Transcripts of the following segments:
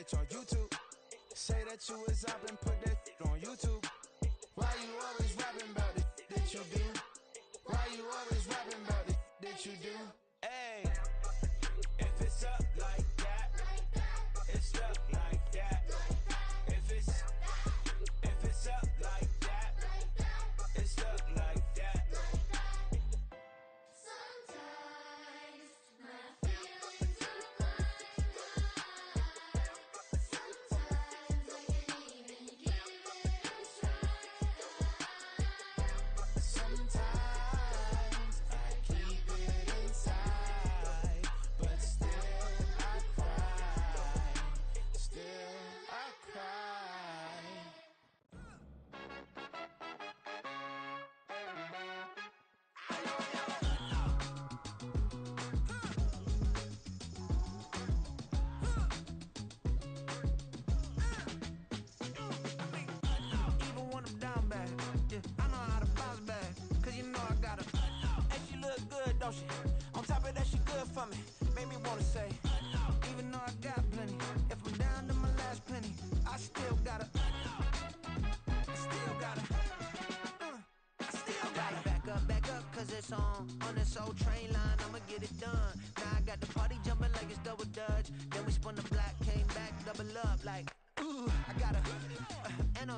bitch on YouTube. Say that you was up and put that on YouTube. Why you always rapping about it that you do? Why you always rapping about it that you do? Hey, if it's up like that, it's up like that. If it's up like that, it's up like that. Sometimes my feelings are flying high. Sometimes I can't even give it a try. Sometimes I keep it inside, but still I cry. Still I cry. Even when I'm down bad, yeah, I know how to bounce back. Cause you know I got her. And she look good, don't she? On top of that, she good for me. Make me wanna say, even though I got plenty, if I'm down to my last penny, I still got her. I still got her. I still got her. Back up, cause it's on this old train line, I'ma get it done. Now I got the party jumping like it's double dutch. Then we spun the block, came back, double up like, ooh, I got her. And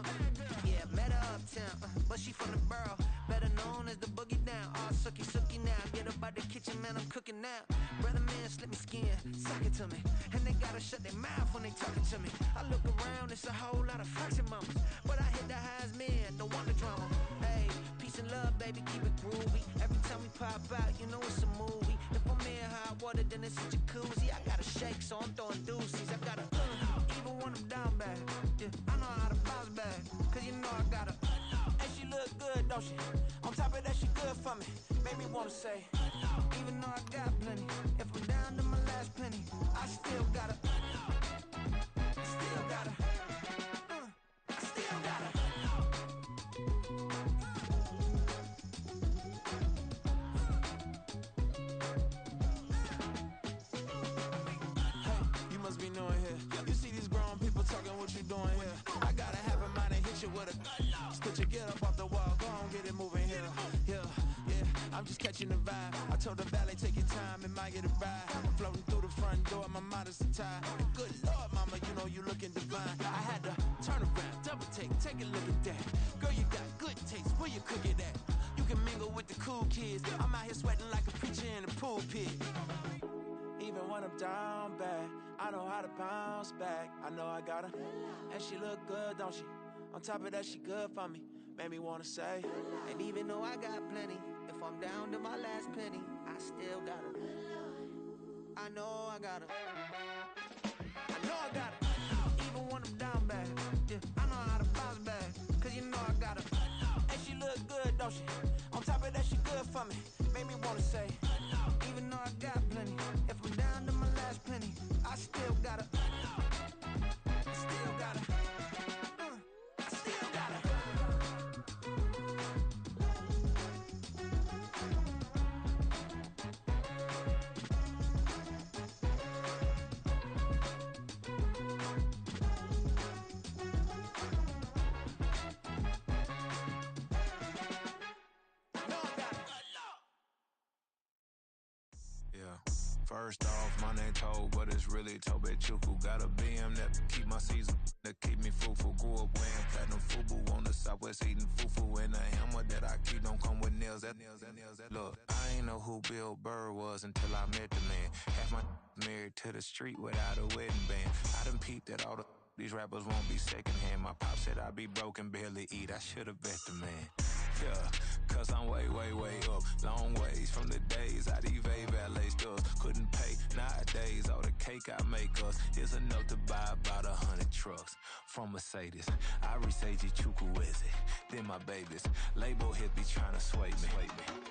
yeah, met her uptown, but she from the borough, better known as the boogie down. All sookie now, get up out the kitchen, man, I'm cooking now. Brother man, slip me skin, suck it to me. And they gotta shut their mouth when they talking to me. I look around, it's a whole lot of fraction mamas, but I hit the highs, man, don't want the drama. Hey, peace and love, baby, keep it groovy. Every time we pop out, you know it's a movie. If I'm in hot water, then it's a jacuzzi. I gotta shake, so I'm throwing deuces. I gotta, even when I'm down bad, yeah, I know how to bounce back. Cause you know I got her. And she look good, don't she? On top of that, she good for me. Make me wanna say, even though I got plenty, if I'm down to my last penny, I still got her. I still got her. I still got her. You must be knowing here. You see these grown people talking, what you doing here? I gotta have a mind and hit you with a split your get up off the wall, go on, get it moving here. Yeah, I'm just catching the vibe. I told the valet, take your time, it might get a ride. Floating through the front door, my mind is a tie. And good Lord, mama, you know you looking divine. I had to turn around, double take a look at that. Girl, you got good taste, where you cook it at? You can mingle with the cool kids. I'm out here sweating like a preacher in a pulpit. Even when I'm down bad, I know how to bounce back. I know I got her, and she look good, don't she? On top of that, she good for me. Made me wanna say, and even though I got plenty, if I'm down to my last penny, I still got her. I know I got her. I know I got her. Even when I'm down bad, yeah, I know how to bounce back. Cause you know I got her. And she look good, don't she? On top of that, she good for me. Made me wanna say, even though I got plenty, if I'm down to my last penny, I still got her. I still got her. I still got her. Yeah. First off, my name Toe, but it's really Tobe Chuku. Got a BM that keep my season, that keep me fruitful. Grew up wearing platinum FUBU on the Southwest eating fufu. And the hammer that I keep don't come with nails. Look, I ain't know who Bill Burr was until I met the man. Half my married to the street without a wedding band. I done peeped that all these rappers won't be secondhand. My pop said I'd be broken, barely eat. I should've bet the man. Yeah, cause I'm way up, long ways from the days I evade valet stores. Couldn't pay nowadays, all the cake I make us is enough to buy about 100 trucks from Mercedes. I resage Chukwueze, then my babies. Label hit be trying to sway me,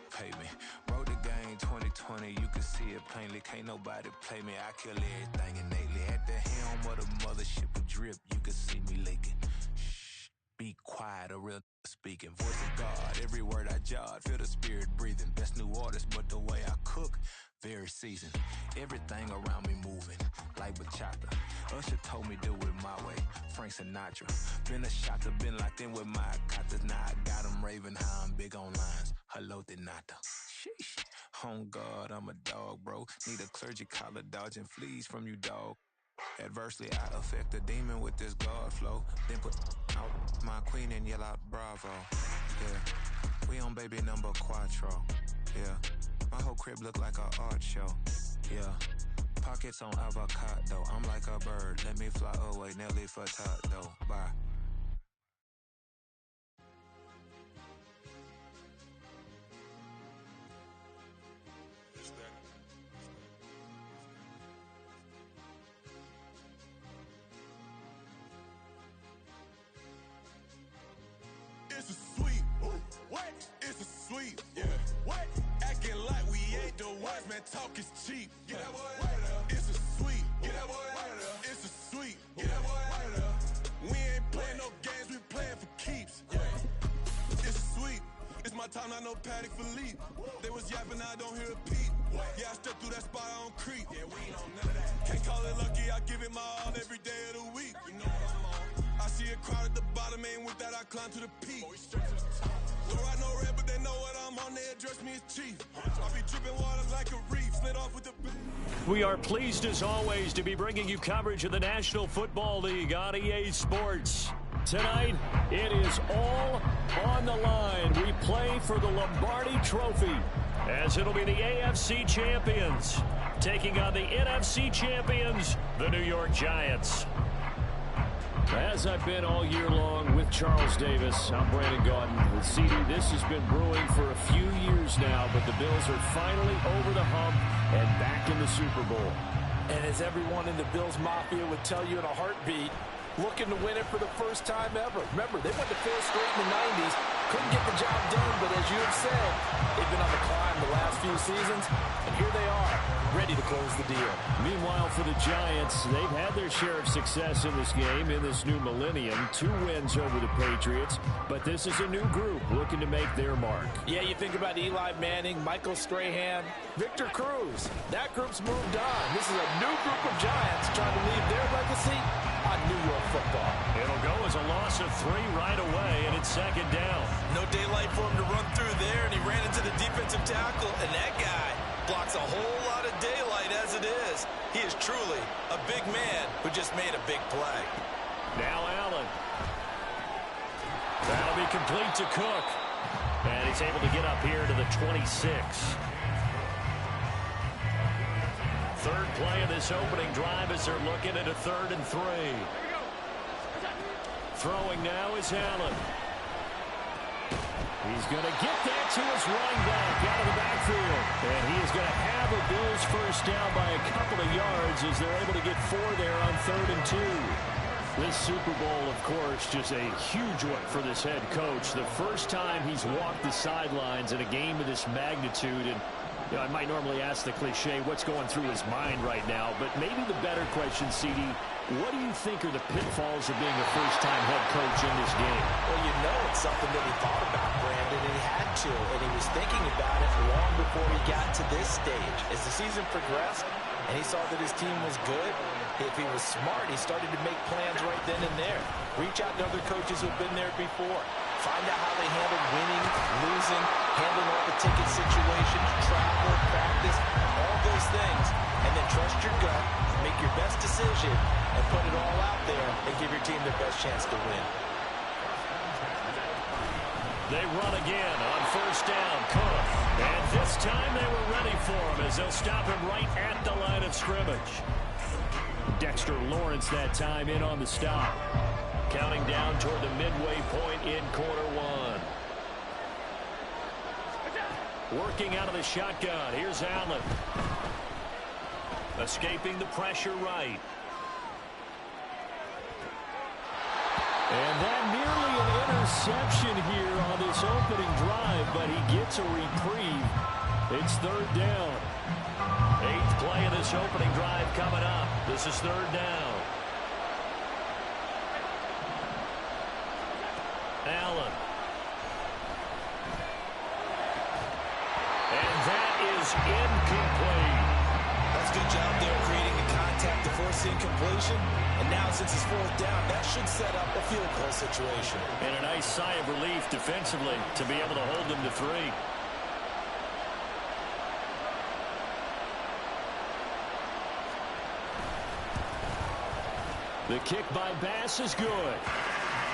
pay me. Wrote the game 2020, you can see it plainly. Can't nobody play me, I kill everything innately. At the helm of the mothership with drip, you can see me leaking. Shh, be quiet, a real speaking. Voice of God, every word I jot, feel the spirit breathing. Best new artist, but the way I cook, very seasoned. Everything around me moving, like bachata. Usher told me do it my way. Frank Sinatra. Been a shotter, been locked in with my cotters. Now I got them raving how I'm big on lines. Hello, Denata. Sheesh. On God, I'm a dog, bro. Need a clergy collar, dodging fleas from you, dog. Adversely, I affect a demon with this God flow. Then put out my queen and yell out bravo. Yeah, we on baby number quattro. Yeah, my whole crib look like a art show. Yeah, pockets on avocado. I'm like a bird. Let me fly away, Nelly Furtado. Bye. It's a sweet. What? It's a sweet. Yeah. What? Acting like we ain't the ones, man. Talk is cheap. Get that boy out of there. It's a sweet. Get that boy out of there. It's a sweet. Get that boy out of there. We ain't playing no games, we playing for keeps. Yeah. It's a sweet. It's my time, not no Paddock Philippe. They was yapping, I don't hear a peep. Yeah, I step through that spot, I don't creep. Yeah, we ain't on none of that. Can't call it lucky, I give it my all every day of the week. You know what I'm on. I see a crowd at the bottom, ain't with that, I climb to the peak. Don't ride no red, but they know what I'm on, they address me as chief. I be dripping water like a reef, slid off with the... We are pleased as always to be bringing you coverage of the National Football League on EA Sports. Tonight, it is all on the line. We play for the Lombardi Trophy, as it'll be the AFC champions taking on the NFC champions, the New York Giants. As I've been all year long with Charles Davis, I'm Brandon Gaudin. CD, this has been brewing for a few years now, but the Bills are finally over the hump and back in the Super Bowl. And as everyone in the Bills Mafia would tell you in a heartbeat, looking to win it for the first time ever. Remember, they went to 4 straight in the 90s, couldn't get the job done, but as you have said, they've been on the climb the last few seasons, and here they are, ready to close the deal. Meanwhile, for the Giants, they've had their share of success in this game, in this new millennium. 2 wins over the Patriots, but this is a new group looking to make their mark. Yeah, you think about Eli Manning, Michael Strahan, Victor Cruz. That group's moved on. This is a new group of Giants trying to leave their legacy on New York football. It'll go as a loss of 3 right away, and it's second down. No daylight for him to run through there, and he ran into the defensive tackle, and that guy blocks a whole lot of daylight as it is. He is truly a big man who just made a big play. Now Allen. That'll be complete to Cook. And he's able to get up here to the 26. Third play of this opening drive as they're looking at a 3rd and 3. Throwing now is Allen. He's going to get that to his running back out of the backfield. And he is going to have a Bills first down by a couple of yards as they're able to get 4 there on 3rd and 2. This Super Bowl, of course, just a huge one for this head coach. The first time he's walked the sidelines in a game of this magnitude. And you know, I might normally ask the cliche, what's going through his mind right now? But maybe the better question, CD, what do you think are the pitfalls of being a first-time head coach in this game? Well, you know it's something that he thought about, Brandon, and he had to. And he was thinking about it long before he got to this stage. As the season progressed and he saw that his team was good, if he was smart, he started to make plans right then and there. Reach out to other coaches who have been there before. Find out how they handle winning, losing, handling all the ticket situations, travel, practice, all those things. And then trust your gut, make your best decision, and put it all out there and give your team their best chance to win. They run again on first down. Cook. And this time they were ready for him as they'll stop him right at the line of scrimmage. Dexter Lawrence that time in on the stop. Counting down toward the midway point in quarter 1. Working out of the shotgun. Here's Allen. Escaping the pressure right. And that nearly an interception here on this opening drive, but he gets a reprieve. It's 3rd down. 8th play of this opening drive coming up. This is 3rd down. Allen. And that is incomplete. That's a good job there creating the contact to force forcing completion. And now, since it's fourth down, that should set up a field goal situation. And a nice sigh of relief defensively to be able to hold them to 3. The kick by Bass is good.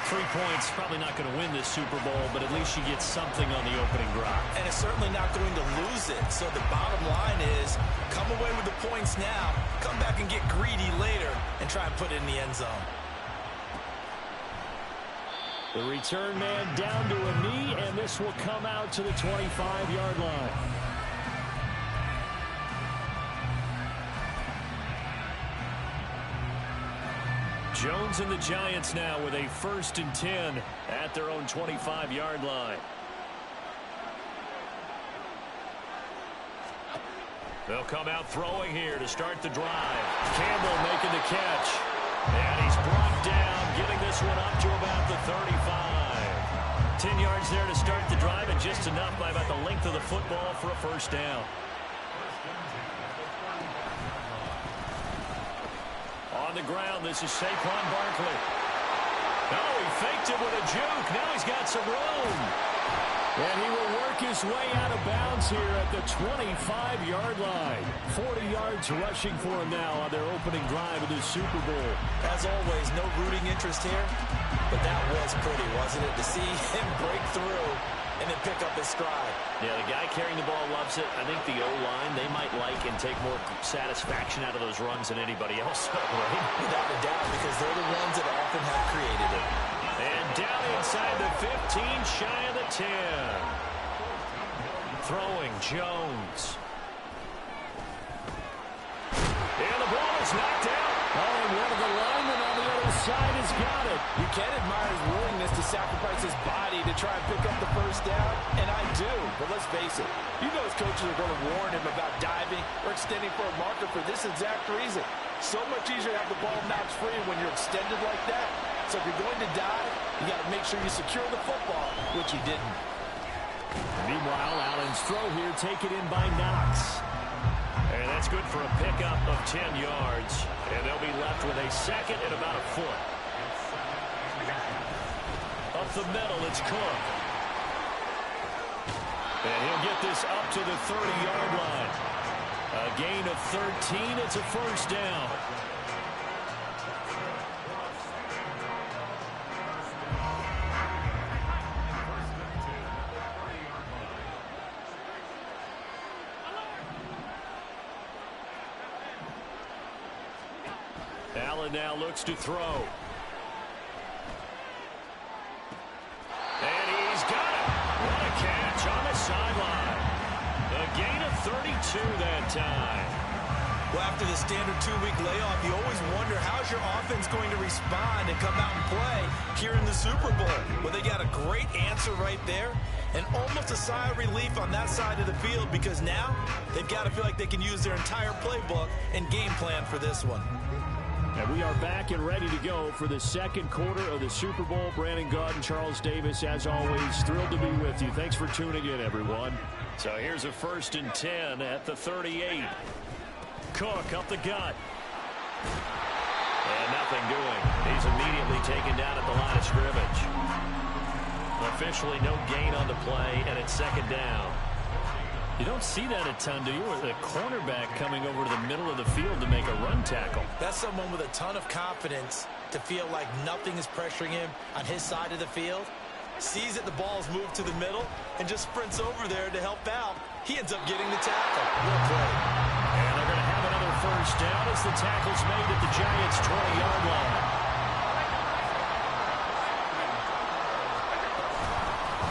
3 points, probably not going to win this Super Bowl, but at least you get something on the opening drive. And it's certainly not going to lose it. So the bottom line is, come away with the points now, come back and get greedy later, and try and put it in the end zone. The return man down to a knee, and this will come out to the 25-yard line. Jones and the Giants now with a 1st and 10 at their own 25-yard line. They'll come out throwing here to start the drive. Campbell making the catch. And he's brought down, getting this one up to about the 35. 10 yards there to start the drive, and just enough by about the length of the football for a first down. On the ground, this is Saquon Barkley. Oh, he faked it with a juke. Now he's got some room. And he will work his way out of bounds here at the 25-yard line. 40 yards rushing for him now on their opening drive of the Super Bowl. As always, no rooting interest here, but that was pretty, wasn't it? To see him break through and then pick up his stride. Yeah, the guy carrying the ball loves it. I think the O-line, they might like and take more satisfaction out of those runs than anybody else, right? Without a doubt, because they're the ones that often have created it. And down inside the 15, shy of the 10. Throwing Jones. And the ball is knocked out. Oh, and one of the linemen on the other side has got it. You can admire his willingness to sacrifice his body to try and pick up the first down, and I do. But let's face it, you know his coaches are going to warn him about diving or extending for a marker for this exact reason. So much easier to have the ball knocked free when you're extended like that. So if you're going to dive, you got to make sure you secure the football, which he didn't. Meanwhile, Allen's throw here taken in by Knox. And that's good for a pickup of 10 yards. And they'll be left with a second and about a foot. Up the middle, it's Cook. And he'll get this up to the 30-yard line. A gain of 13. It's a first down. Allen now looks to throw. And he's got it. What a catch on the sideline. A gain of 32 that time. Well, after the standard 2-week layoff, you always wonder how's your offense going to respond and come out and play here in the Super Bowl. Well, they got a great answer right there and almost a sigh of relief on that side of the field because now they've got to feel like they can use their entire playbook and game plan for this one. And we are back and ready to go for the second quarter of the Super Bowl. Brandon Gaudin and Charles Davis, as always, thrilled to be with you. Thanks for tuning in, everyone. So here's a 1st and 10 at the 38. Cook up the gut. And nothing doing. He's immediately taken down at the line of scrimmage. Officially no gain on the play, and it's second down. You don't see that a ton, do you? With a cornerback coming over to the middle of the field to make a run tackle. That's someone with a ton of confidence to feel like nothing is pressuring him on his side of the field. Sees that the ball's moved to the middle and just sprints over there to help out. He ends up getting the tackle. Well played. And they're going to have another first down as the tackle's made at the Giants' 20-yard line.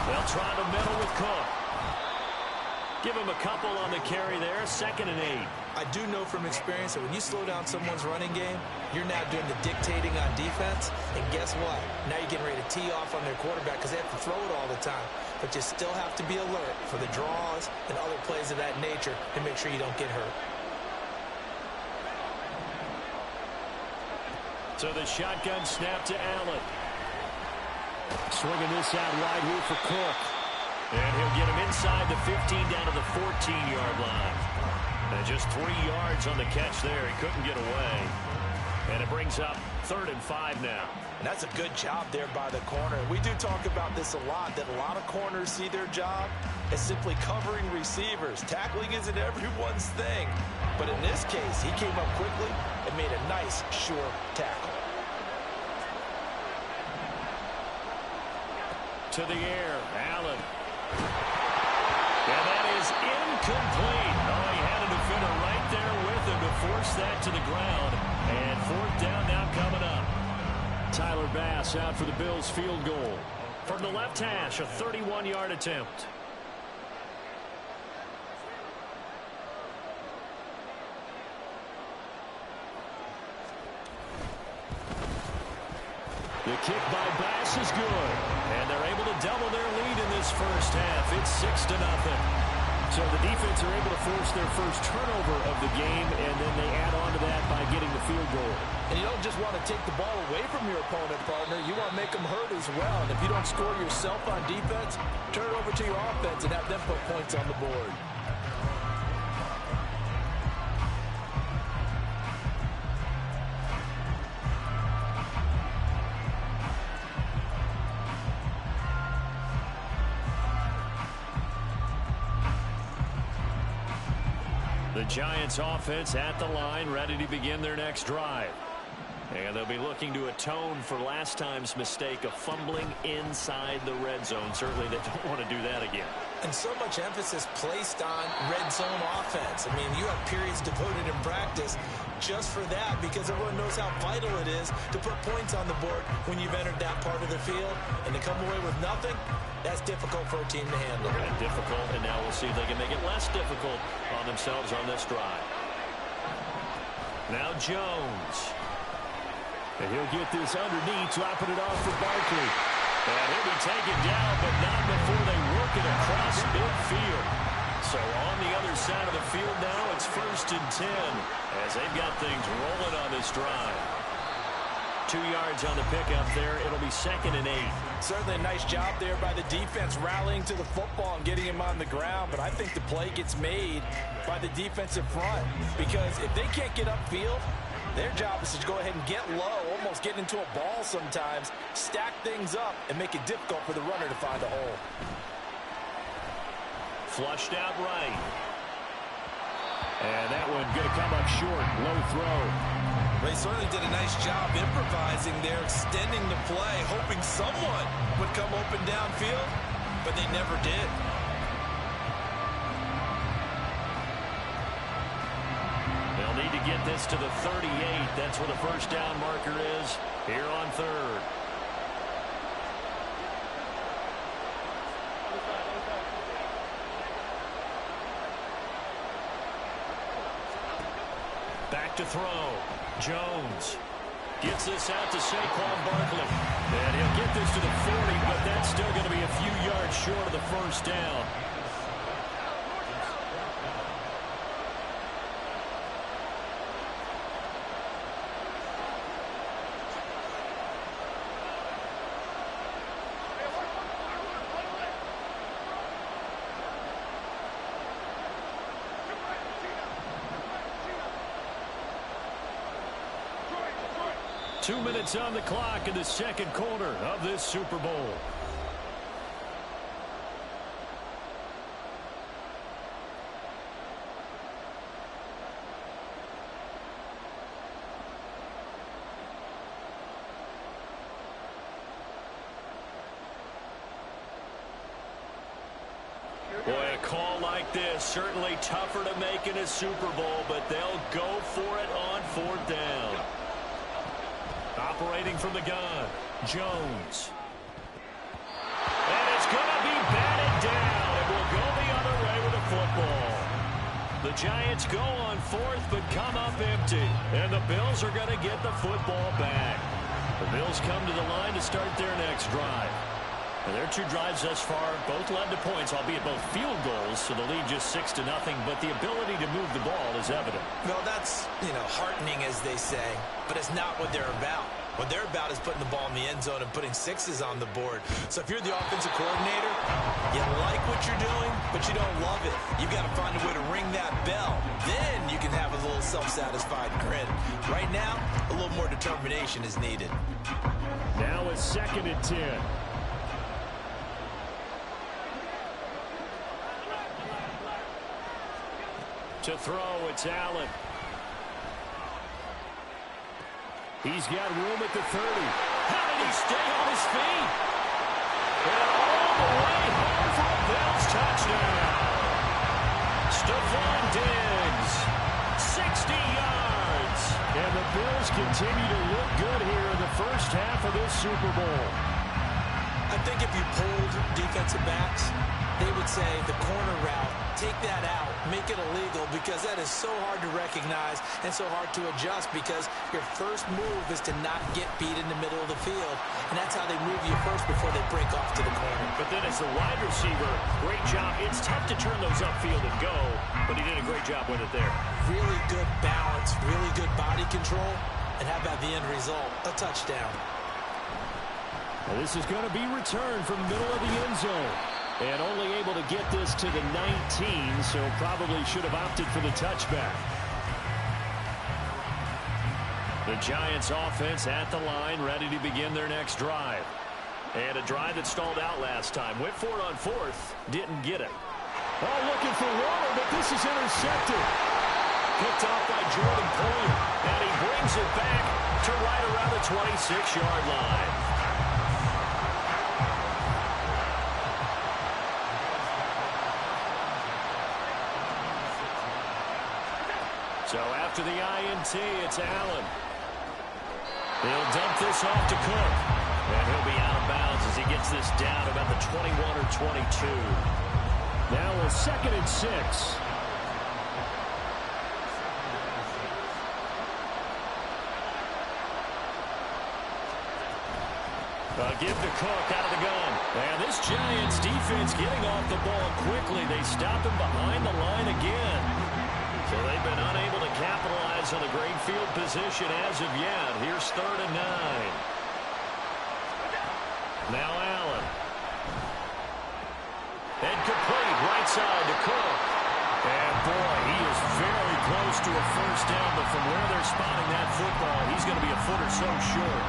They'll try the middle with Cook. Give him a couple on the carry there, 2nd and 8. I do know from experience that when you slow down someone's running game, you're now doing the dictating on defense. And guess what? Now you're getting ready to tee off on their quarterback because they have to throw it all the time. But you still have to be alert for the draws and other plays of that nature to make sure you don't get hurt. So the shotgun snap to Allen. Swinging this out wide here for Cook. And he'll get him inside the 15 down to the 14-yard line. And just 3 yards on the catch there. He couldn't get away. It brings up 3rd and 5 now. And that's a good job there by the corner. We do talk about this a lot, that a lot of corners see their job as simply covering receivers. Tackling isn't everyone's thing. But in this case, he came up quickly and made a nice, sure tackle. To the air, Allen. And that is incomplete. Oh, he had a defender right there with him to force that to the ground. And 4th down now coming up. Tyler Bass out for the Bills field goal. From the left hash, a 31-yard attempt. The kick by Bass is good. And they're able to double their lead in this first half. It's 6-0. So the defense are able to force their first turnover of the game, and then they add on to that by getting the field goal. And you don't just want to take the ball away from your opponent, partner. You want to make them hurt as well. And if you don't score yourself on defense, turn it over to your offense and have them put points on the board. The Giants offense at the line, ready to begin their next drive. And they'll be looking to atone for last time's mistake of fumbling inside the red zone. Certainly they don't want to do that again. And so much emphasis placed on red zone offense. I mean, you have periods devoted in practice just for that, because everyone knows how vital it is to put points on the board when you've entered that part of the field. And to come away with nothing, that's difficult for a team to handle. And difficult, and now we'll see if they can make it less difficult on themselves on this drive. Now Jones. And he'll get this underneath, dropping it off for Barkley. And he'll be taken down, but not before they work it across midfield. So on the other side of the field now, it's 1st and 10 as they've got things rolling on this drive. 2 yards on the pickup there. It'll be 2nd and 8. Certainly a nice job there by the defense rallying to the football and getting him on the ground. But I think the play gets made by the defensive front, because if they can't get upfield, their job is to go ahead and get low, almost get into a ball sometimes, stack things up, and make it difficult for the runner to find a hole. Flushed out right. And that one going to come up short. Low throw. They certainly did a nice job improvising there, extending the play, hoping someone would come open downfield, but they never did. They'll need to get this to the 38. That's where the first down marker is here on 3rd. Back to throw. Jones gets this out to Saquon Barkley. And he'll get this to the 40, but that's still going to be a few yards short of the first down. Two minutes on the clock in the second quarter of this Super Bowl. Boy, a call like this, certainly tougher to make in a Super Bowl, but they'll go for it on 4th down. Operating from the gun, Jones. And it's going to be batted down. It will go the other way with the football. The Giants go on 4th, but come up empty. And the Bills are going to get the football back. The Bills come to the line to start their next drive. And their 2 drives thus far both led to points, albeit both field goals, so the lead just 6-0, but the ability to move the ball is evident. Well, that's, heartening, as they say, but it's not what they're about. What they're about is putting the ball in the end zone and putting sixes on the board. So if you're the offensive coordinator, you like what you're doing, but you don't love it. You've got to find a way to ring that bell. Then you can have a little self-satisfied grin. Right now, a little more determination is needed. Now it's 2nd and 10. To throw, it's Allen. He's got room at the 30. How did he stay on his feet? And all the way home for a Bills touchdown. Stephon Diggs, 60 yards. And the Bills continue to look good here in the first half of this Super Bowl. I think if you pulled defensive backs, they would say the corner route, take that out, make it illegal, because that is so hard to recognize and so hard to adjust, because your first move is to not get beat in the middle of the field, and that's how they move you first before they break off to the corner. But then as the wide receiver, great job. It's tough to turn those upfield and go, but he did a great job with it there. Really good balance, really good body control, and how about the end result? A touchdown. Well, this is going to be returned from the middle of the end zone. And only able to get this to the 19, so probably should have opted for the touchback. The Giants offense at the line, ready to begin their next drive. And a drive that stalled out last time. Went for it on 4th, didn't get it. Oh, looking for Waller, but this is intercepted. Picked off by Jordan Poyer. And he brings it back to right around the 26-yard line. So after the INT, it's Allen. He'll dump this off to Cook. And he'll be out of bounds as he gets this down about the 21 or 22. Now a 2nd and 6. Give to Cook out of the gun. And this Giants defense getting off the ball quickly. They stop him behind the line again. So they've been unable to capitalize on the great field position as of yet. Here's 3rd and 9. Now Allen. And complete right side to Cook. And boy, he is very close to a first down, but from where they're spotting that football, he's going to be a foot or so short.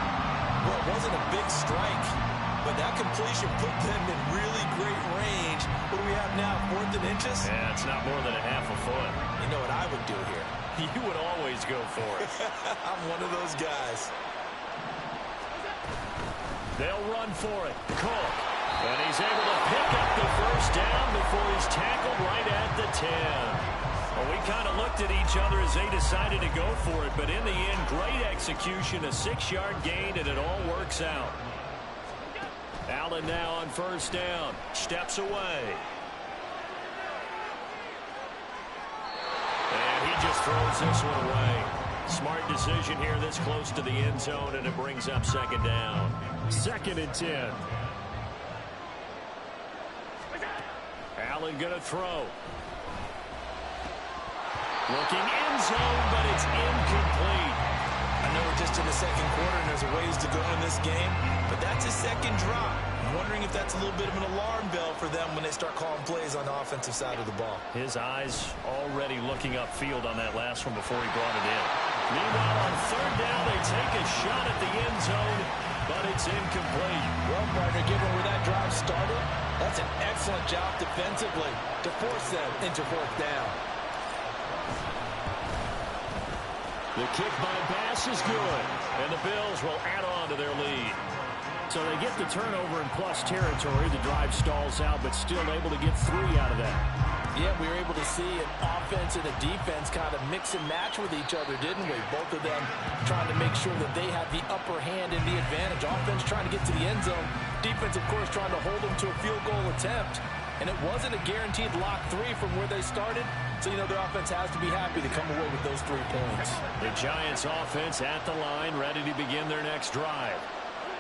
Well, it wasn't a big strike, but that completion put them in really great range. What do we have now, 4th and inches? Yeah, it's not more than a half a foot. You know what I would do here? You would always go for it. I'm one of those guys. They'll run for it. Cook. And he's able to pick up the first down before he's tackled right at the 10. Well, we kind of looked at each other as they decided to go for it, but in the end, great execution, a 6-yard gain, and it all works out. Allen now on first down. Steps away. And he just throws this one away. Smart decision here this close to the end zone, and it brings up 2nd down. 2nd and 10. Allen going to throw. Looking end zone, but it's incomplete. I know we're just in the 2nd quarter and there's a ways to go in this game, but that's a 2nd drop. I'm wondering if that's a little bit of an alarm bell for them when they start calling plays on the offensive side of the ball. His eyes already looking upfield on that last one before he brought it in. Meanwhile, on 3rd down, they take a shot at the end zone, but it's incomplete. Well, partner, given where that drive started, that's an excellent job defensively to force them into 4th down. The kick by Bass is good, and the Bills will add on to their lead. So they get the turnover in plus territory. The drive stalls out, but still able to get 3 out of that. Yeah, we were able to see an offense and a defense kind of mix and match with each other, didn't we? Both of them trying to make sure that they have the upper hand and the advantage. Offense trying to get to the end zone. Defense, of course, trying to hold them to a field goal attempt. And it wasn't a guaranteed lock 3 from where they started. So, you know, their offense has to be happy to come away with those 3 points. The Giants offense at the line, ready to begin their next drive.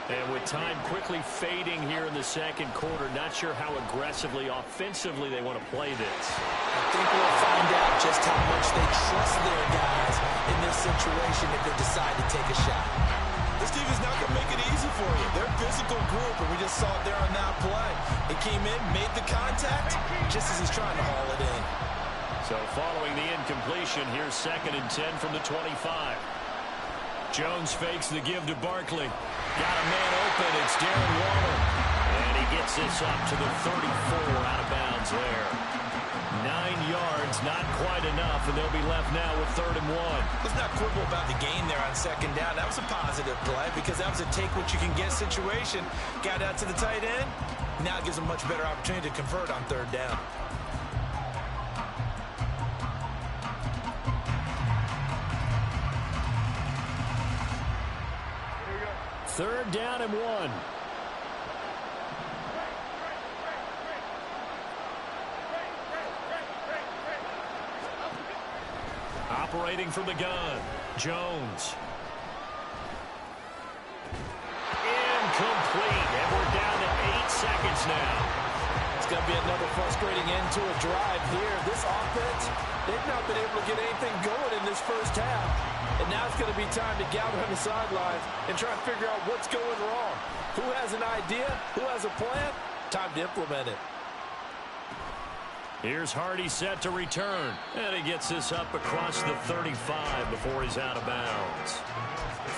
And with time quickly fading here in the 2nd quarter, not sure how aggressively, offensively they want to play this. I think we'll find out just how much they trust their guys in this situation if they decide to take a shot. This team is not physical group, and we just saw it there on that play. He came in, made the contact, just as he's trying to haul it in. So following the incompletion, here's 2nd and 10 from the 25. Jones fakes the give to Barkley. Got a man open. It's Darren Waller. And he gets this up to the 34 out of bounds there. 9 yards, not quite enough, and they'll be left now with 3rd and 1. Let's not quibble about the gain there on 2nd down. That was a positive play because that was a take-what-you-can-get situation. Got out to the tight end. Now it gives a much better opportunity to convert on 3rd down. 3rd down and 1. Operating from the gun, Jones. Incomplete, and we're down to 8 seconds now. It's going to be another frustrating end to a drive here. This offense, they've not been able to get anything going in this first half. And now it's going to be time to gather on the sidelines and try and figure out what's going wrong. Who has an idea? Who has a plan? Time to implement it. Here's Hardy set to return. And he gets this up across the 35 before he's out of bounds.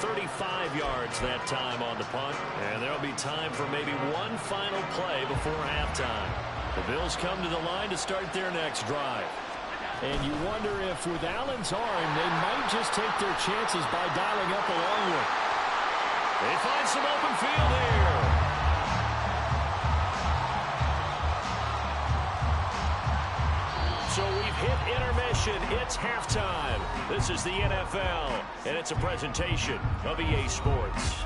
35 yards that time on the punt. And there'll be time for maybe one final play before halftime. The Bills come to the line to start their next drive. And you wonder if with Allen's arm, they might just take their chances by dialing up a long one. They find some open field here. So we've hit intermission. It's halftime. This is the NFL, and it's a presentation of EA Sports.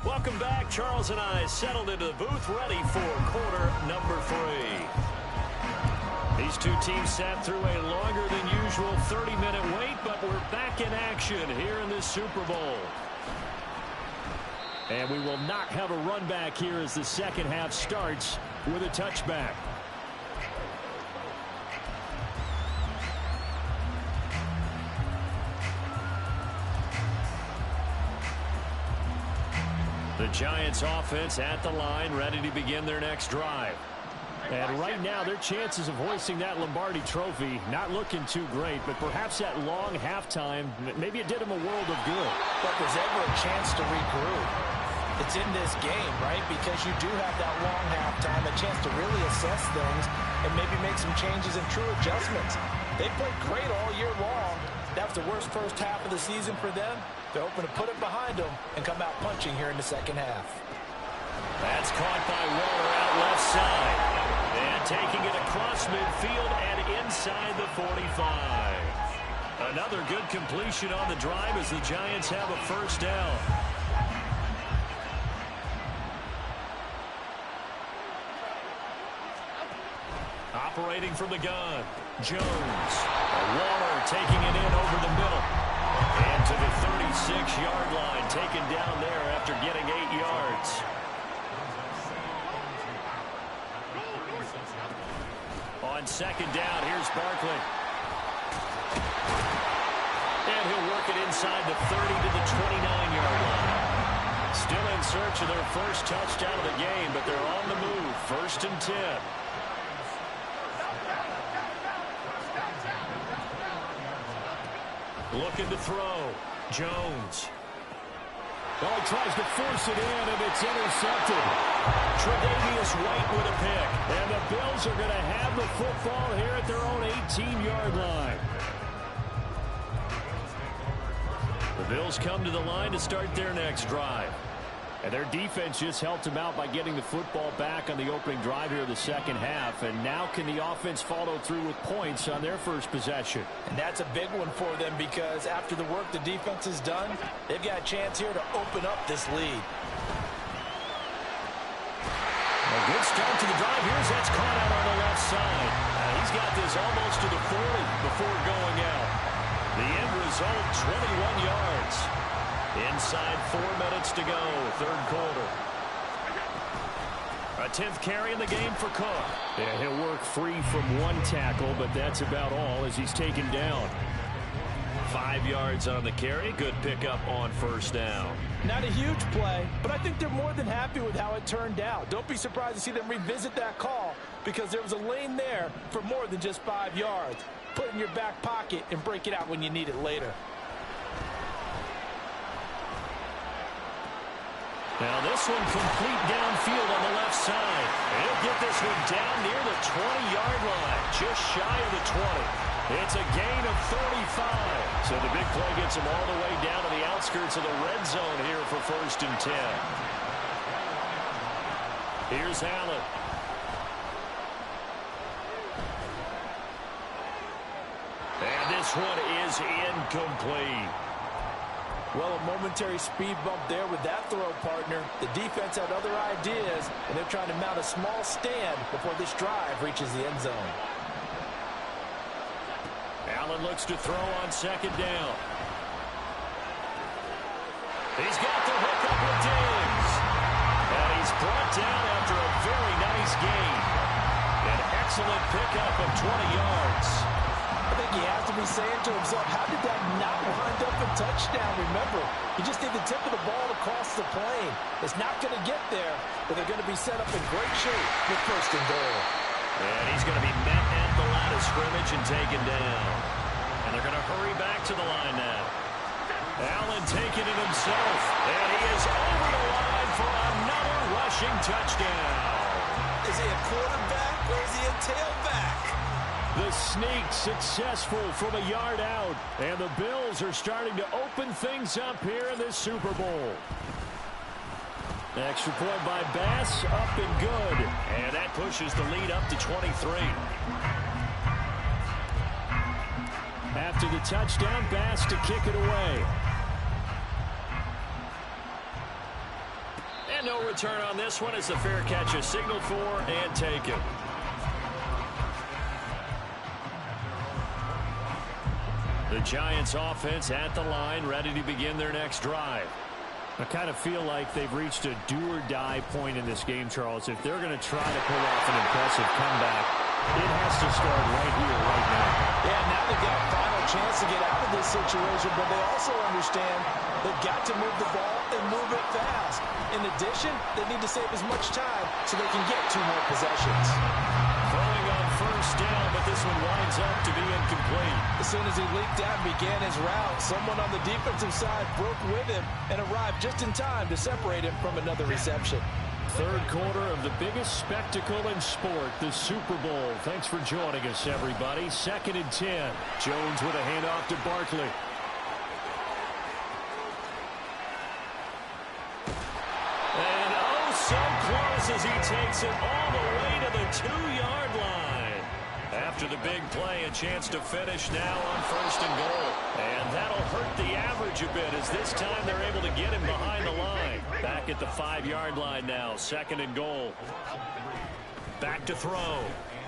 Welcome back. Charles and I settled into the booth, ready for quarter number 3. These two teams sat through a longer than usual 30-minute wait, but we're back in action here in this Super Bowl. And we will not have a run back here as the second half starts with a touchback. The Giants offense at the line, ready to begin their next drive. And right now, their chances of hoisting that Lombardi trophy not looking too great, but perhaps that long halftime, maybe it did them a world of good. But there's ever a chance to regroup. It's in this game, right? Because you do have that long halftime, a chance to really assess things and maybe make some changes and true adjustments. They played great all year long. That was the worst first half of the season for them. They're hoping to put it behind them and come out punching here in the second half. That's caught by Waller out left side. And taking it across midfield and inside the 45. Another good completion on the drive as the Giants have a first down. Operating from the gun, Jones. Waller taking it in over the middle. And to the 36-yard line, taken down there after getting 8 yards. On second down, here's Barkley. And he'll work it inside the 30 to the 29-yard line. Still in search of their first touchdown of the game, but they're on the move. 1st and 10. Looking to throw. Jones. Well, he tries to force it in, and it's intercepted. Tre'Davious White with a pick. And the Bills are going to have the football here at their own 18-yard line. The Bills come to the line to start their next drive. And their defense just helped them out by getting the football back on the opening drive here of the second half. And now can the offense follow through with points on their first possession? And that's a big one for them because after the work the defense has done, they've got a chance here to open up this lead. A good start to the drive. Here's that's caught out on the left side. He's got this almost to the 40 before going out. The end result, 21 yards. Inside 4 minutes to go, third quarter. A 10th carry in the game for Cook. Yeah, he'll work free from one tackle, but that's about all as he's taken down. 5 yards on the carry. Good pickup on first down. Not a huge play, but I think they're more than happy with how it turned out. Don't be surprised to see them revisit that call because there was a lane there for more than just 5 yards. Put it in your back pocket and break it out when you need it later. Now this one complete downfield on the left side. He'll get this one down near the 20-yard line, just shy of the 20. It's a gain of 35. So the big play gets him all the way down to the outskirts of the red zone here for 1st and 10. Here's Allen. And this one is incomplete. Well, a momentary speed bump there with that throw, partner. The defense had other ideas, and they're trying to mount a small stand before this drive reaches the end zone. Allen looks to throw on 2nd down. He's got the hook up with Diggs. And he's brought down after a very nice gain. An excellent pickup of 20 yards. I think he has to be saying to himself, how did that not wind up a touchdown? Remember, you just need the tip of the ball across the plane. It's not going to get there, but they're going to be set up in great shape with 1st and goal. And he's going to be met at the line of scrimmage and taken down. And they're going to hurry back to the line now. Allen taking it himself, and he is over the line for another rushing touchdown. Is he a quarterback or is he a tailback? The sneak successful from a yard out, and the Bills are starting to open things up here in this Super Bowl. Extra point by Bass, up and good, and that pushes the lead up to 23. After the touchdown, Bass to kick it away. And no return on this one as the fair catch is signaled for and taken. The Giants offense at the line, ready to begin their next drive. I kind of feel like they've reached a do-or-die point in this game, Charles. If they're going to try to pull off an impressive comeback, it has to start right here, right now. Yeah, now they've got a final chance to get out of this situation, but they also understand they've got to move the ball and move it fast. In addition, they need to save as much time so they can get 2 more possessions. Throwing on 1st down, but this one winds up to be incomplete. As soon as he leaked out and began his route, someone on the defensive side broke with him and arrived just in time to separate him from another reception. 3rd quarter of the biggest spectacle in sport, the Super Bowl. Thanks for joining us, everybody. 2nd and 10. Jones with a handoff to Barkley. And oh, so close as he takes it all the way to the 2-yard line. After the big play, a chance to finish now on 1st and goal. And that'll hurt the average a bit as this time they're able to get him behind the line. Back at the 5-yard line now, 2nd and goal. Back to throw.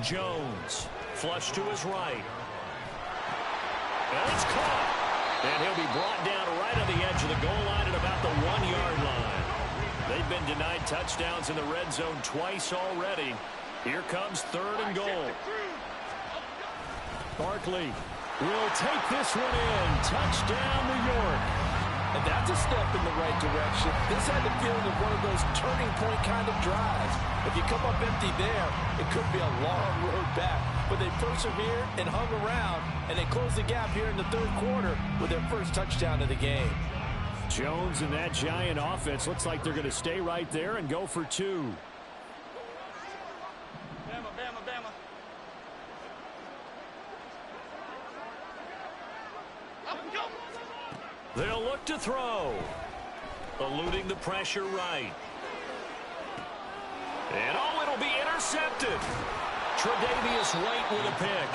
Jones, flush to his right. And it's caught. And he'll be brought down right on the edge of the goal line at about the 1-yard line. They've been denied touchdowns in the red zone twice already. Here comes 3rd and goal. Barkley will take this one in. Touchdown, New York. And that's a step in the right direction. This had the feeling of one of those turning point kind of drives. If you come up empty there, it could be a long road back. But they persevered and hung around, and they closed the gap here in the 3rd quarter with their first touchdown of the game. Jones and that Giant offense looks like they're going to stay right there and go for 2. They'll look to throw. Eluding the pressure right. And oh, it'll be intercepted. Tre'Davious White with a pick.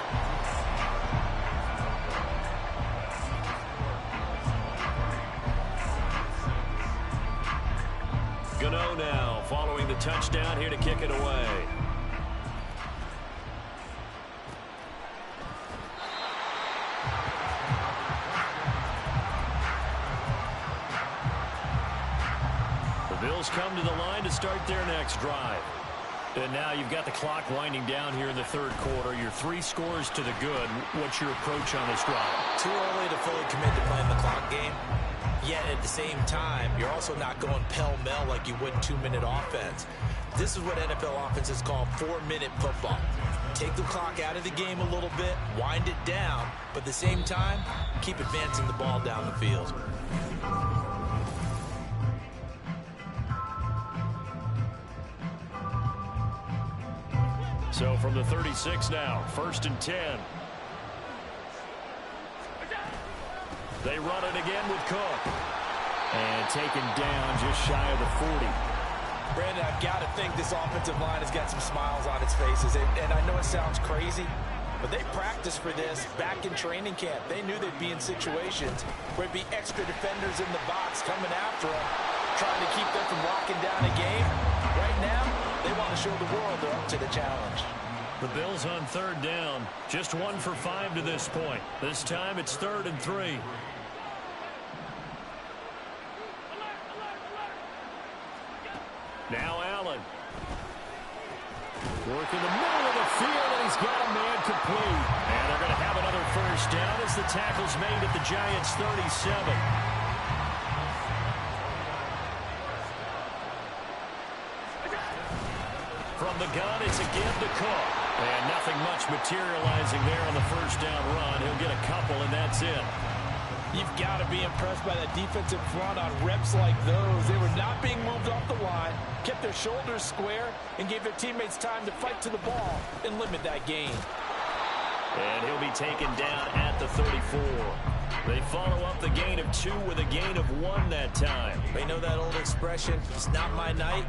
Gano now following the touchdown here to kick it away. The Bills come to the line to start their next drive. And now you've got the clock winding down here in the third quarter. Your 3 scores to the good. What's your approach on this drive? Too early to fully commit to playing the clock game. Yet at the same time, you're also not going pell-mell like you would in 2-minute offense. This is what NFL offenses call 4-minute football. Take the clock out of the game a little bit, wind it down, but at the same time, keep advancing the ball down the field. So from the 36 now, 1st and 10. They run it again with Cook. And taken down just shy of the 40. Brandon, I've got to think this offensive line has got some smiles on its faces. And I know it sounds crazy, but they practiced for this back in training camp. They knew they'd be in situations where it'd be extra defenders in the box coming after them, trying to keep them from locking down a game. Right now, they want to show the world they're up to the challenge. The Bills on 3rd down. Just 1 for 5 to this point. This time it's 3rd and 3. Now Allen. Working the middle of the field, and he's got a man complete. And they're going to have another 1st down as the tackle's made at the Giants' 37. From the gun, it's again to Cook. And nothing much materializing there on the 1st down run. He'll get a couple, and that's it. You've got to be impressed by that defensive front on reps like those. They were not being moved off the line, kept their shoulders square, and gave their teammates time to fight to the ball and limit that gain. And he'll be taken down at the 34. They follow up the gain of 2 with a gain of 1 that time. They know that old expression, it's not my night.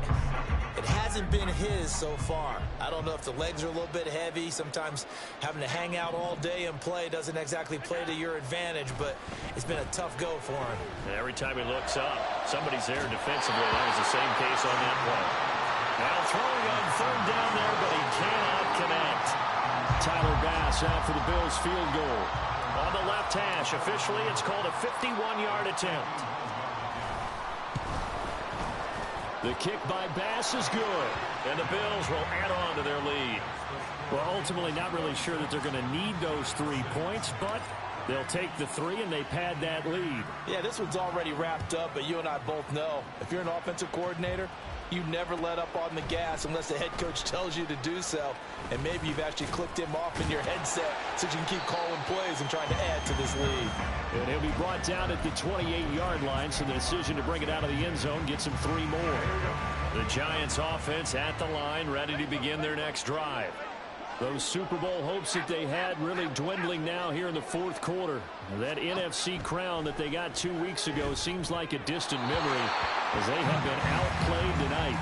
It hasn't been his so far. I don't know if the legs are a little bit heavy. Sometimes having to hang out all day and play doesn't exactly play to your advantage, but it's been a tough go for him. And every time he looks up, somebody's there defensively. That was the same case on that play. Now throwing on 3rd down there, but he cannot connect. Tyler Bass out for the Bills field goal. On the left hash, officially it's called a 51-yard attempt. The kick by Bass is good, and the Bills will add on to their lead. Well, ultimately not really sure that they're going to need those 3 points, but they'll take the 3 and they pad that lead. Yeah, this one's already wrapped up, but you and I both know if you're an offensive coordinator, you never let up on the gas unless the head coach tells you to do so. And maybe you've actually clicked him off in your headset so you can keep calling plays and trying to add to this lead. And he'll be brought down at the 28-yard line, so the decision to bring it out of the end zone gets him 3 more. The Giants offense at the line, ready to begin their next drive. Those Super Bowl hopes that they had really dwindling now here in the 4th quarter. That NFC crown that they got 2 weeks ago seems like a distant memory as they have been outplayed tonight.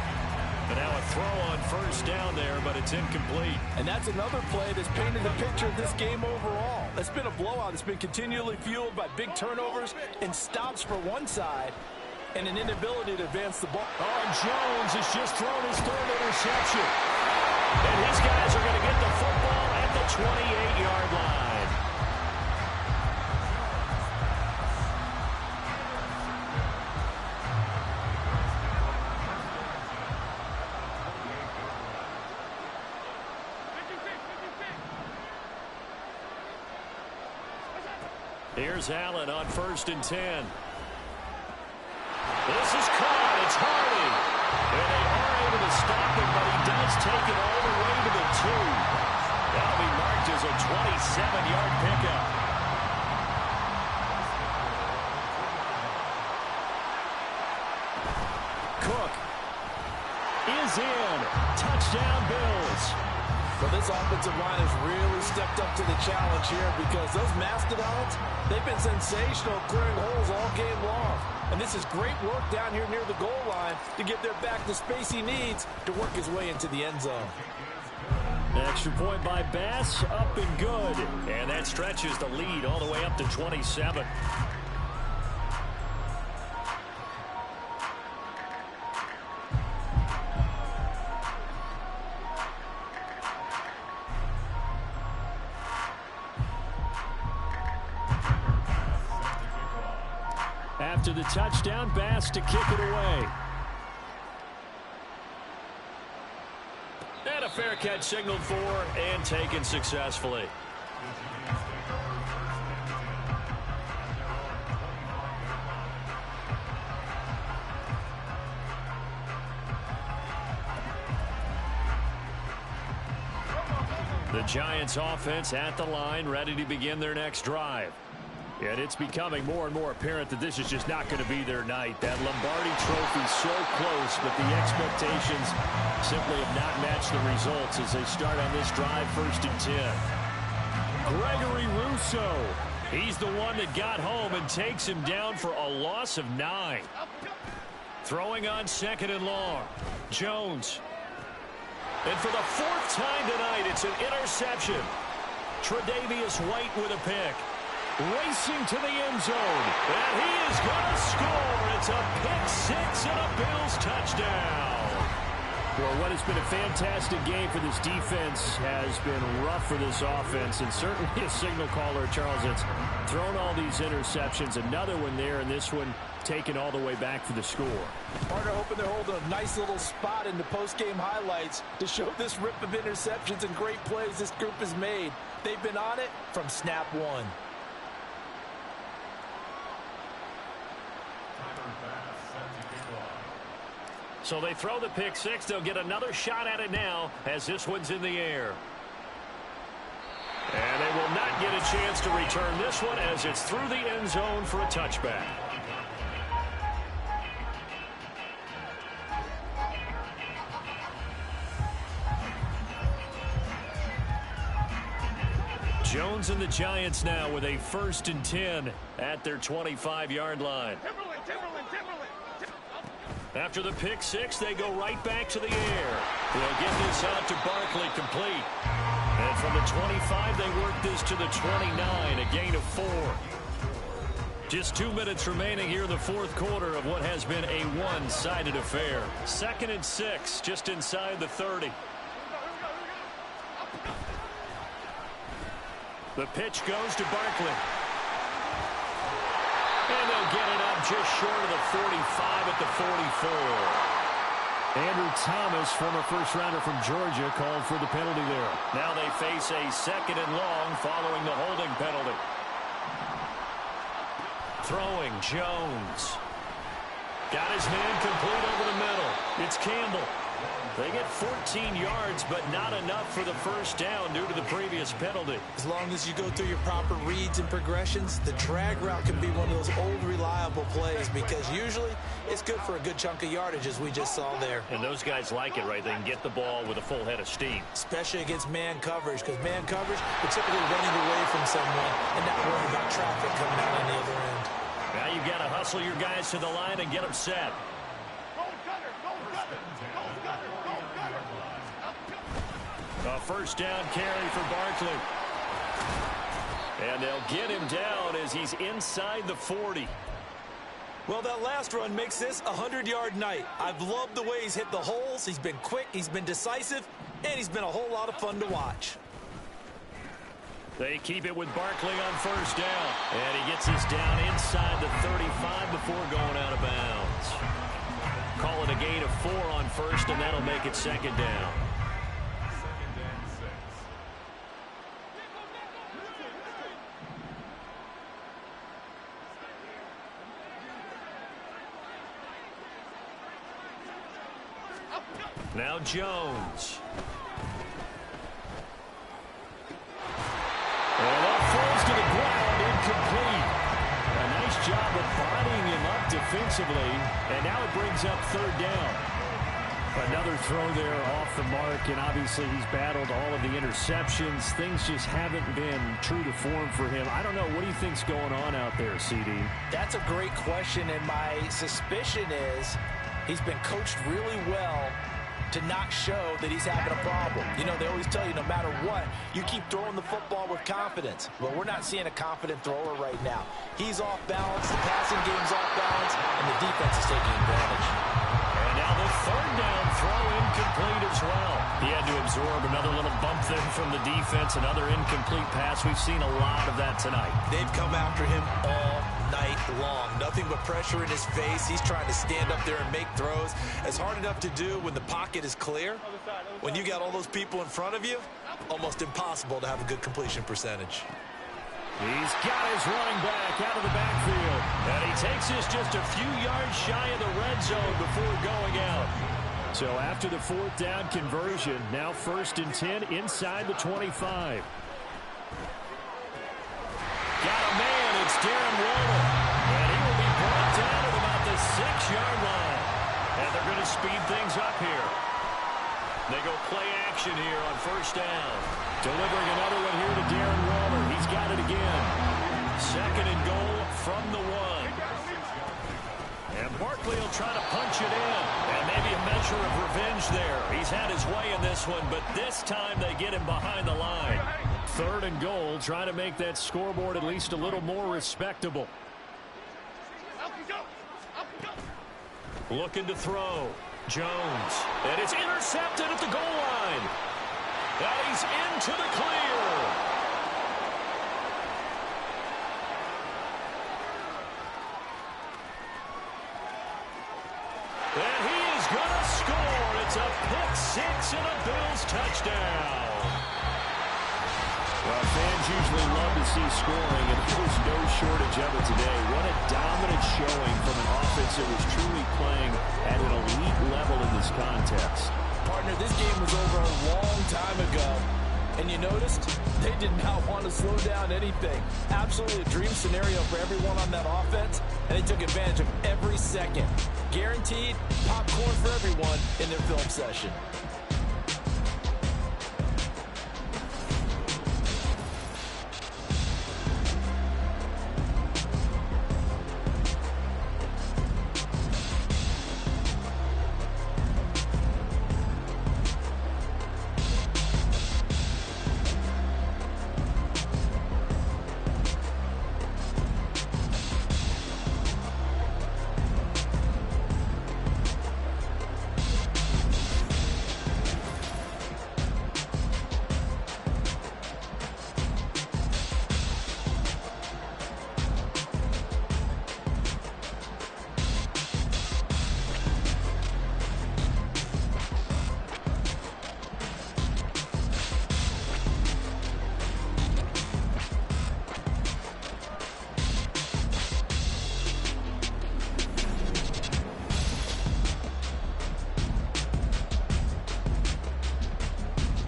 And now a throw on 1st down there, but it's incomplete. And that's another play that's painted the picture of this game overall. It's been a blowout. It's been continually fueled by big turnovers and stops for one side and an inability to advance the ball. Oh, and Jones has just thrown his 3rd interception. And his guys are going to get the football at the 28-yard line. Here's Allen on 1st and 10. This is caught. It's Hardy. And they are able to stop him, but he does take it all the way to the 2. That'll be marked as a 27-yard pickup. Cook is in. Touchdown, Bills. Well, this offensive line has really stepped up to the challenge here because those Mastodons, they've been sensational clearing holes all game long. And this is great work down here near the goal line to give their back the space he needs to work his way into the end zone. Extra point by Bass, up and good. And that stretches the lead all the way up to 27. After the touchdown, Bass to kick it away. Marquette signaled for and taken successfully. The Giants offense at the line, ready to begin their next drive. And it's becoming more and more apparent that this is just not going to be their night. That Lombardi Trophy so close, but the expectations simply have not matched the results as they start on this drive, 1st and 10. Gregory Rousseau, he's the one that got home and takes him down for a loss of 9. Throwing on 2nd and long. Jones. And for the 4th time tonight, it's an interception. Tre'Davious White with a pick. Racing to the end zone. And he is going to score. It's a pick 6 and a Bills touchdown. Well, what has been a fantastic game for this defense has been rough for this offense. And certainly a signal caller, Charles, that's thrown all these interceptions. Another one there, and this one taken all the way back for the score. Partner hoping they're holding a nice little spot in the post-game highlights to show this rip of interceptions and great plays this group has made. They've been on it from snap one. So they throw the pick 6. They'll get another shot at it now as this one's in the air. And they will not get a chance to return this one as it's through the end zone for a touchback. Jones and the Giants now with a 1st and 10 at their 25-yard line. After the pick 6, they go right back to the air. They'll get this out to Barkley, complete. And from the 25, they work this to the 29, a gain of 4. Just 2 minutes remaining here in the 4th quarter of what has been a one-sided affair. 2nd and 6, just inside the 30. The pitch goes to Barkley. And they'll get it up just short of the 45 at the 44. Andrew Thomas, former first-rounder from Georgia, called for the penalty there. Now they face a 2nd and long following the holding penalty. Throwing, Jones. Got his man complete over the middle. It's Campbell. They get 14 yards, but not enough for the 1st down due to the previous penalty. As long as you go through your proper reads and progressions, the drag route can be one of those old reliable plays because usually it's good for a good chunk of yardage as we just saw there. And those guys like it, right? They can get the ball with a full head of steam. Especially against man coverage because man coverage, we're typically running away from someone and not worrying about traffic coming out on the other end. Now you've got to hustle your guys to the line and get them set. A 1st down carry for Barkley. And they'll get him down as he's inside the 40. Well, that last run makes this a 100-yard night. I've loved the way he's hit the holes. He's been quick, he's been decisive, and he's been a whole lot of fun to watch. They keep it with Barkley on 1st down. And he gets this down inside the 35 before going out of bounds. Call it a gain of 4 on 1st, and that'll make it 2nd down. Now Jones. And that falls to the ground, incomplete. A nice job of bodying him up defensively. And now it brings up 3rd down. Another throw there off the mark, and obviously he's battled all of the interceptions. Things just haven't been true to form for him. I don't know. What do you think's going on out there, CD? That's a great question, and my suspicion is he's been coached really well to not show that he's having a problem. You know, they always tell you no matter what, you keep throwing the football with confidence. Well, we're not seeing a confident thrower right now. He's off balance, the passing game's off balance, and the defense is taking advantage. And now the 3rd down throw incomplete as well. He had to absorb another little bump there from the defense, another incomplete pass. We've seen a lot of that tonight. They've come after him all night long. Nothing but pressure in his face. He's trying to stand up there and make throws. It's hard enough to do when the pocket is clear. When you got all those people in front of you, almost impossible to have a good completion percentage. He's got his running back out of the backfield. And he takes this just a few yards shy of the red zone before going out. So after the 4th down conversion, now 1st and 10 inside the 25. Got a man, it's Darren Waller. And he will be brought down at about the 6-yard line. And they're going to speed things up here. They go play action here on 1st down. Delivering another one here to Darren Waller. He's got it again. 2nd and goal from the 1. And Barkley will try to punch it in. And maybe a measure of revenge there. He's had his way in this one, but this time they get him behind the line. 3rd and goal, trying to make that scoreboard at least a little more respectable. Looking to throw. Jones. And it's intercepted at the goal line. And he's into the clear. And he is going to score. It's a pick six and a Bills touchdown. Well, fans usually love to see scoring, and there was no shortage of it today. What a dominant showing from an offense that was truly playing at an elite level in this contest. Partner, this game was over a long time ago. And you noticed they did not want to slow down anything. Absolutely a dream scenario for everyone on that offense, and they took advantage of every second. Guaranteed popcorn for everyone in their film session.